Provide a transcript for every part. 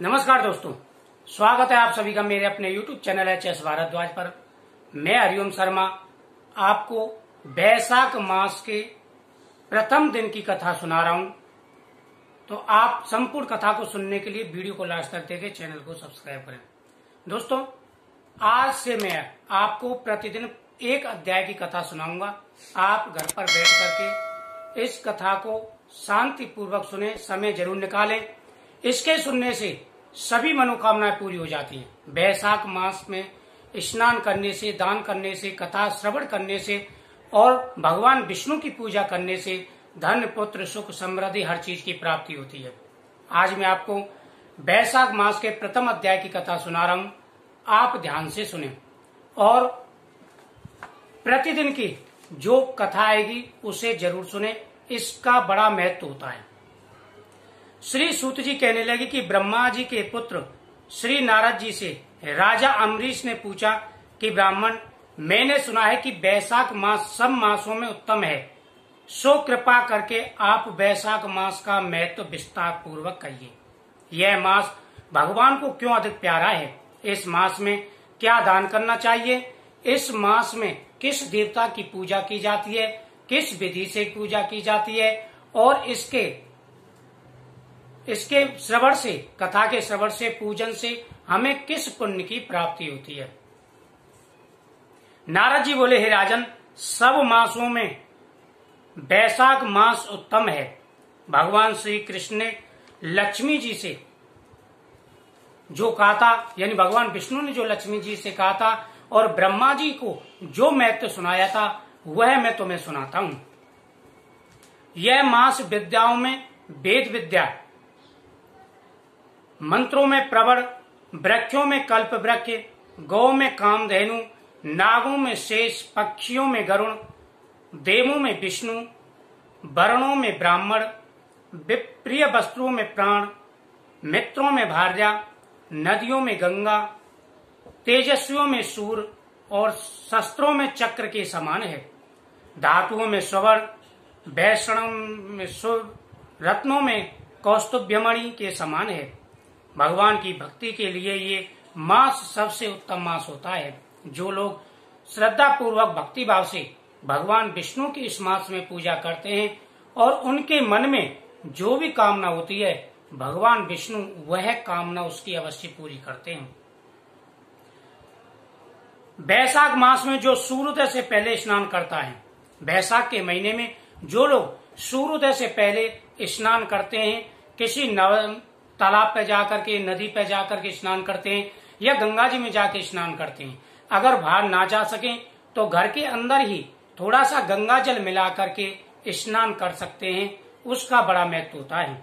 नमस्कार दोस्तों, स्वागत है आप सभी का मेरे अपने YouTube चैनल एचएस भारद्वाज पर। मैं हरिओम शर्मा आपको बैसाख मास के प्रथम दिन की कथा सुना रहा हूं। तो आप संपूर्ण कथा को सुनने के लिए वीडियो को लास्ट तक देखें, चैनल को सब्सक्राइब करें। दोस्तों, आज से मैं आपको प्रतिदिन एक अध्याय की कथा सुनाऊंगा। आप घर पर बैठ करके इस कथा को शांति पूर्वक सुने, समय जरूर निकालें। इसके सुनने से सभी मनोकामनाएं पूरी हो जाती हैं। बैसाख मास में स्नान करने से, दान करने से, कथा श्रवण करने से और भगवान विष्णु की पूजा करने से धन, पुत्र, सुख, समृद्धि हर चीज की प्राप्ति होती है। आज मैं आपको बैसाख मास के प्रथम अध्याय की कथा सुना रहा हूं। आप ध्यान से सुने और प्रतिदिन की जो कथा आएगी उसे जरूर सुने। इसका बड़ा महत्व होता है। श्री सूत जी कहने लगे कि ब्रह्मा जी के पुत्र श्री नारद जी से राजा अम्बरीश ने पूछा कि ब्राह्मण, मैंने सुना है कि बैसाख मास सब मासों में उत्तम है, सो कृपा करके आप बैसाख मास का महत्व विस्तार पूर्वक कहिए। यह मास भगवान को क्यों अधिक प्यारा है? इस मास में क्या दान करना चाहिए? इस मास में किस देवता की पूजा की जाती है? किस विधि से पूजा की जाती है? और इसके श्रवण से, कथा के श्रवण से, पूजन से हमें किस पुण्य की प्राप्ति होती है? नारद जी बोले, हे राजन, सब मासों में बैसाख मास उत्तम है। भगवान श्री कृष्ण ने लक्ष्मी जी से जो कहा था, यानी भगवान विष्णु ने जो लक्ष्मी जी से कहा था और ब्रह्मा जी को जो महत्व सुनाया था वह मैं तुम्हें सुनाता हूं। यह मास विद्याओं में वेद विद्या, मंत्रों में प्रवर, वृक्षों में कल्प वृक्ष, गौ में कामधेनु, नागों में शेष, पक्षियों में गरुण, देवों में विष्णु, वर्णों में ब्राह्मण, प्रिय वस्त्रों में प्राण, मित्रों में भार्या, नदियों में गंगा, तेजस्वियों में सूर्य और शस्त्रों में चक्र के समान है। धातुओं में स्वर्ण, वैष्णव में सूर्य, रत्नों में कौस्तुभमणि के समान है। भगवान की भक्ति के लिए ये मास सबसे उत्तम मास होता है। जो लोग श्रद्धा पूर्वक भक्ति भाव से भगवान विष्णु की इस मास में पूजा करते हैं और उनके मन में जो भी कामना होती है, भगवान विष्णु वह कामना उसकी अवश्य पूरी करते हैं। बैसाख मास में जो सूर्योदय से पहले स्नान करता है, बैसाख के महीने में जो लोग सूर्योदय से पहले स्नान करते हैं, किसी तालाब पे जाकर के, नदी पे जाकर के स्नान करते हैं या गंगा जी में जाके स्नान करते हैं, अगर बाहर ना जा सकें तो घर के अंदर ही थोड़ा सा गंगा जल मिला करके स्नान कर सकते हैं। उसका बड़ा महत्व होता है।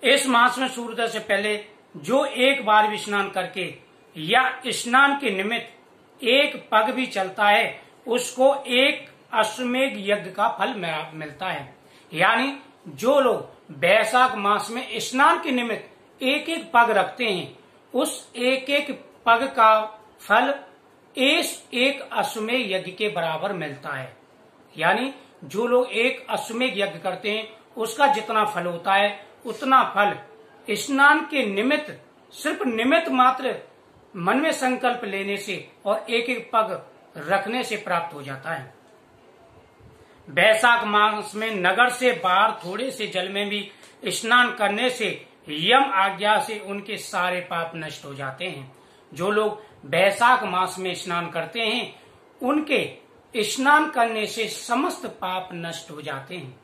इस मास में सूर्योदय से पहले जो एक बार भी स्नान करके या स्नान के निमित्त एक पग भी चलता है, उसको एक अश्वमेध यज्ञ का फल मिलता है। यानी जो लोग बैसाख मास में स्नान के निमित्त एक एक पग रखते हैं, उस एक एक पग का फल एक अश्वमेध यज्ञ के बराबर मिलता है। यानी जो लोग एक अश्वमेध यज्ञ करते हैं उसका जितना फल होता है उतना फल स्नान के निमित्त, सिर्फ निमित्त मात्र मन में संकल्प लेने से और एक एक पग रखने से प्राप्त हो जाता है। बैसाख मास में नगर से बाहर थोड़े से जल में भी स्नान करने से यम आज्ञा से उनके सारे पाप नष्ट हो जाते हैं। जो लोग बैसाख मास में स्नान करते हैं उनके स्नान करने से समस्त पाप नष्ट हो जाते हैं।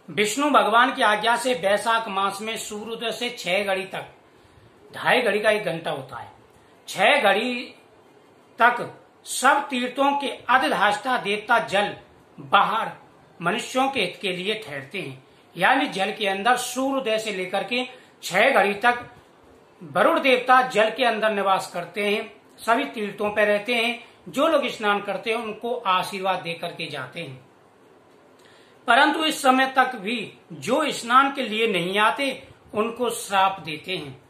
विष्णु भगवान की आज्ञा से बैसाख मास में सूर्योदय से 6 घड़ी तक, 2.5 घड़ी का 1 घंटा होता है, 6 घड़ी तक सब तीर्थों के अधिष्ठाता देवता जल बाहर मनुष्यों के हित के लिए ठहरते हैं। यानी जल के अंदर सूर्योदय से लेकर के 6 घड़ी तक वरुण देवता जल के अंदर निवास करते हैं, सभी तीर्थों पर रहते हैं। जो लोग स्नान करते हैं उनको आशीर्वाद दे करके जाते हैं। परंतु इस समय तक भी जो स्नान के लिए नहीं आते उनको श्राप देते हैं।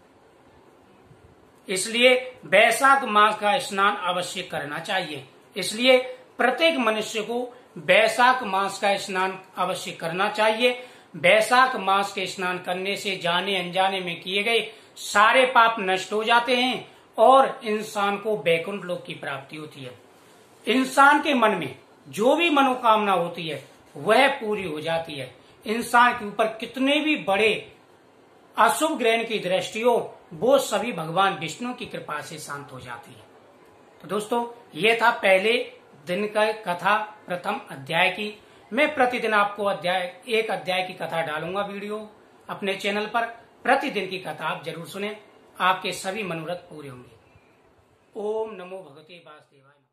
इसलिए बैसाख मास का स्नान अवश्य करना चाहिए। इसलिए प्रत्येक मनुष्य को बैसाख मास का स्नान अवश्य करना चाहिए। वैशाख मास के स्नान करने से जाने अनजाने में किए गए सारे पाप नष्ट हो जाते हैं और इंसान को वैकुंठ लोक की प्राप्ति होती है। इंसान के मन में जो भी मनोकामना होती है वह पूरी हो जाती है। इंसान के ऊपर कितने भी बड़े अशुभ ग्रहण की दृष्टि हो, वो सभी भगवान विष्णु की कृपा से शांत हो जाती है। तो दोस्तों, ये था पहले दिन का कथा प्रथम अध्याय की। मैं प्रतिदिन आपको एक अध्याय की कथा डालूंगा वीडियो अपने चैनल पर। प्रतिदिन की कथा आप जरूर सुने, आपके सभी मनोरथ पूरे होंगे। ओम नमो भगवते वासुदेवाय।